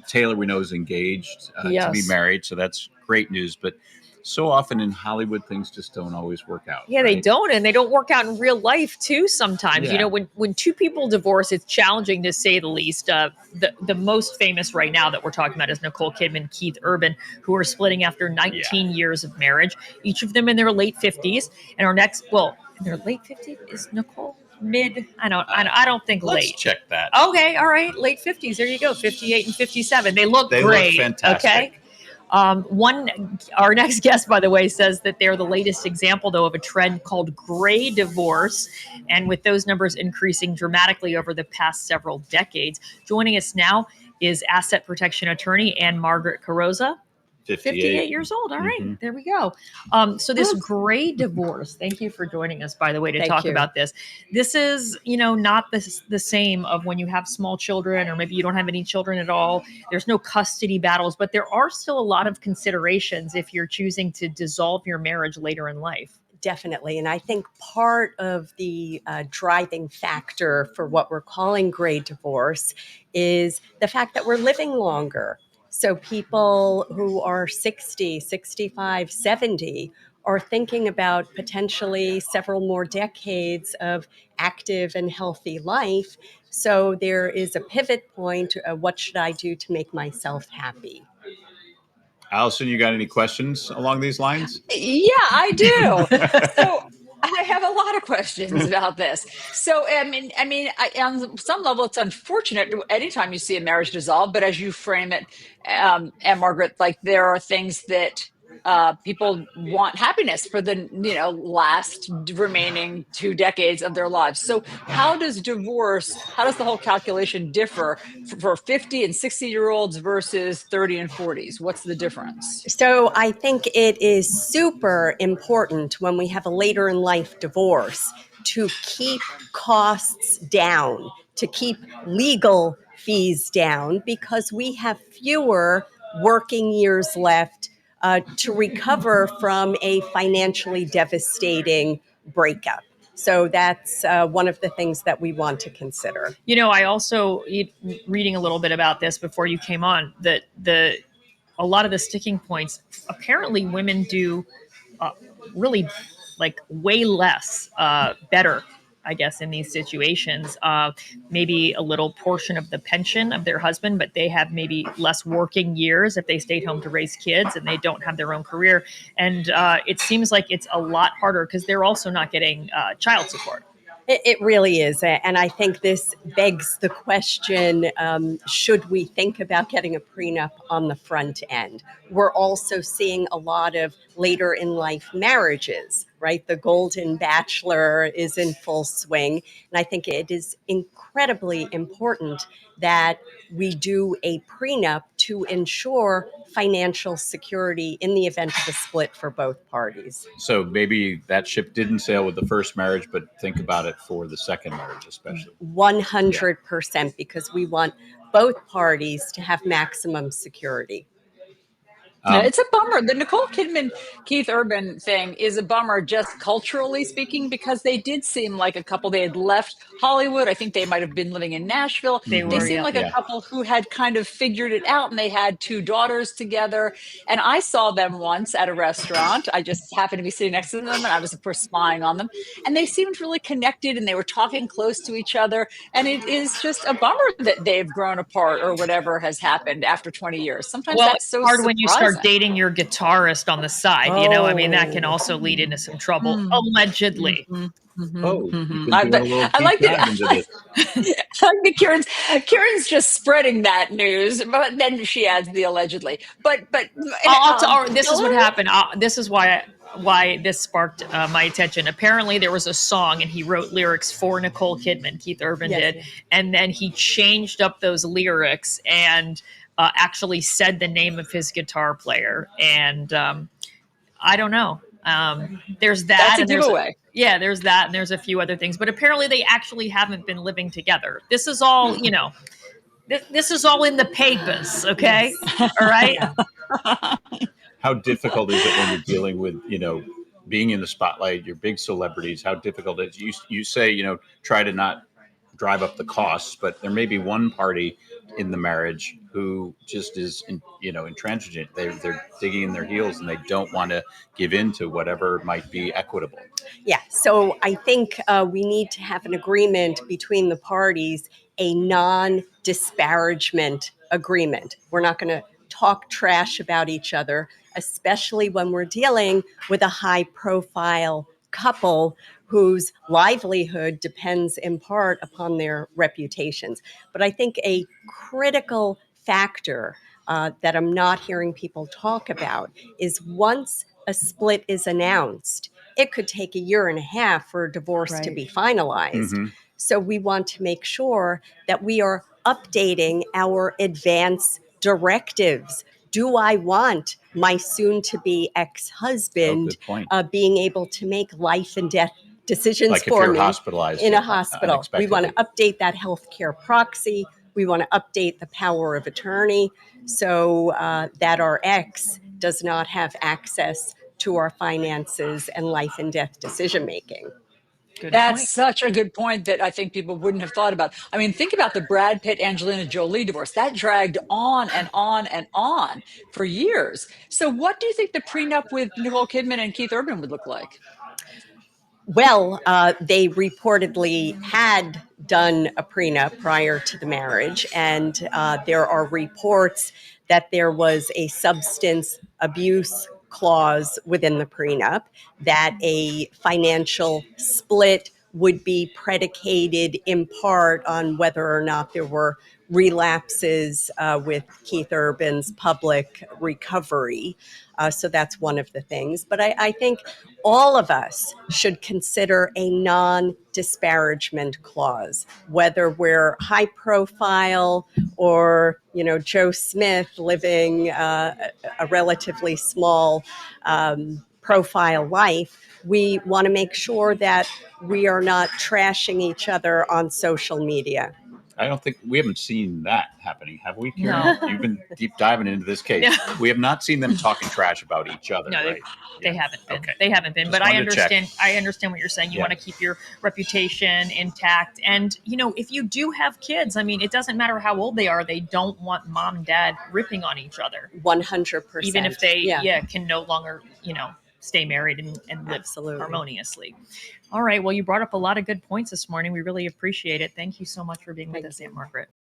Taylor, we know, is engaged to be Yes. married, so that's great news. But so often in Hollywood, things just don't always work out. Yeah, they right? don't, and they don't work out in real life too. Sometimes, Yeah. when two people divorce, it's challenging to say the least. The most famous right now that we're talking about is Nicole Kidman, Keith Urban, who are splitting after 19 years of marriage, each of them in their late 50s. And our next, well, in their late 50s is Nicole mid. I don't think Let's late. check that. Okay, all right, late 50s. There you go, 58 and 57. They look great. Fantastic. Okay. Our next guest, by the way, says that they're the latest example, though, of a trend called gray divorce, and with those numbers increasing dramatically over the past several decades. Joining us now is asset protection attorney Ann-Margarett Carrozza. 58 years old. All right, There we go. So this gray divorce, thank you for joining us, by the way, to talk about this. This is, not the same of when you have small children, or maybe you don't have any children at all. There's no custody battles, but there are still a lot of considerations if you're choosing to dissolve your marriage later in life. Definitely. And I think part of the driving factor for what we're calling gray divorce is the fact that we're living longer. So people who are 60, 65, 70 are thinking about potentially several more decades of active and healthy life. So there is a pivot point. What should I do to make myself happy? Allison, you got any questions along these lines? Yeah, I do. So I have a lot of questions about this. So, on some level, it's unfortunate anytime you see a marriage dissolve, but as you frame it, and Margaret, like there are things that people want happiness for the last remaining 2 decades of their lives. So how does the whole calculation differ for 50 and 60-year-olds versus 30 and 40s? What's the difference? So I think it is super important when we have a later in life divorce to keep costs down, to keep legal fees down, because we have fewer working years left to recover from a financially devastating breakup. So that's one of the things that we want to consider. I also, reading a little bit about this before you came on, that a lot of the sticking points, apparently women do really like way less better, I guess, in these situations. Maybe a little portion of the pension of their husband, but they have maybe less working years if they stayed home to raise kids and they don't have their own career. And it seems like it's a lot harder because they're also not getting child support. It really is. And I think this begs the question, should we think about getting a prenup on the front end? We're also seeing a lot of later in life marriages, right? The Golden Bachelor is in full swing. And I think it is incredibly important that we do a prenup to ensure financial security in the event of a split for both parties. So maybe that ship didn't sail with the first marriage, but think about it for the second marriage, especially. 100%, because we want both parties to have maximum security. It's a bummer. The Nicole Kidman, Keith Urban thing is a bummer, just culturally speaking, because they did seem like a couple. They had left Hollywood. I think they might have been living in Nashville. They seemed like a couple who had kind of figured it out, and they had 2 daughters together. And I saw them once at a restaurant. I just happened to be sitting next to them, and I was, of course, spying on them. And they seemed really connected, and they were talking close to each other. And it is just a bummer that they've grown apart or whatever has happened after 20 years. Sometimes that's so hard surprising. When you start dating your guitarist on the side, that can also lead into some trouble, allegedly. I like that. I like that Kieran's just spreading that news, but then she adds the allegedly. But this is what happened. This is why this sparked my attention. Apparently, there was a song, and he wrote lyrics for Nicole Kidman. Keith Urban did, and then he changed up those lyrics and actually said the name of his guitar player. And I don't know. There's that. That's a and giveaway. There's that, and there's a few other things. But apparently, they actually haven't been living together. This is all, this is all in the papers. Okay, all right. How difficult is it when you're dealing with, being in the spotlight? You're big celebrities. How difficult is it? You say, try to not drive up the costs, but there may be one party in the marriage who just is, intransigent. They're digging in their heels and they don't want to give in to whatever might be equitable. Yeah, so I think we need to have an agreement between the parties, a non-disparagement agreement. We're not going to talk trash about each other, especially when we're dealing with a high-profile couple whose livelihood depends in part upon their reputations. But I think a critical factor that I'm not hearing people talk about is once a split is announced, it could take a year and a half for a divorce to be finalized. Mm-hmm. So we want to make sure that we are updating our advance directives. Do I want my soon-to-be ex-husband Good point. being able to make life and death decisions Like if for you're me hospitalized in a hospital? We want to unexpectedly. update that healthcare proxy. We want to update the power of attorney so that our ex does not have access to our finances and life and death decision making. Good That's point. such a good point that I think people wouldn't have thought about. I mean, think about the Brad Pitt Angelina Jolie divorce. That dragged on and on and on for years. So what do you think the prenup with Nicole Kidman and Keith Urban would look like? Well, they reportedly had done a prenup prior to the marriage, and there are reports that there was a substance abuse clause within the prenup, that a financial split would be predicated in part on whether or not there were relapses with Keith Urban's public recovery. So that's one of the things. But I think all of us should consider a non-disparagement clause, whether we're high profile or, Joe Smith living a relatively small profile life. We want to make sure that we are not trashing each other on social media. I don't think we haven't seen that happening, have we, Karen? No. You've been deep diving into this case. No. We have not seen them talking trash about each other, No, right? They Yeah. haven't been. Okay. They haven't been. Just But I wanted to check. understand. I understand what you're saying. You Yeah. want to keep your reputation intact, and if you do have kids, I mean, it doesn't matter how old they are. They don't want mom and dad ripping on each other, 100%. even if they can no longer stay married and live Absolutely. harmoniously. All right. Well, you brought up a lot of good points this morning. We really appreciate it. Thank you so much for being with us, Ann-Margarett.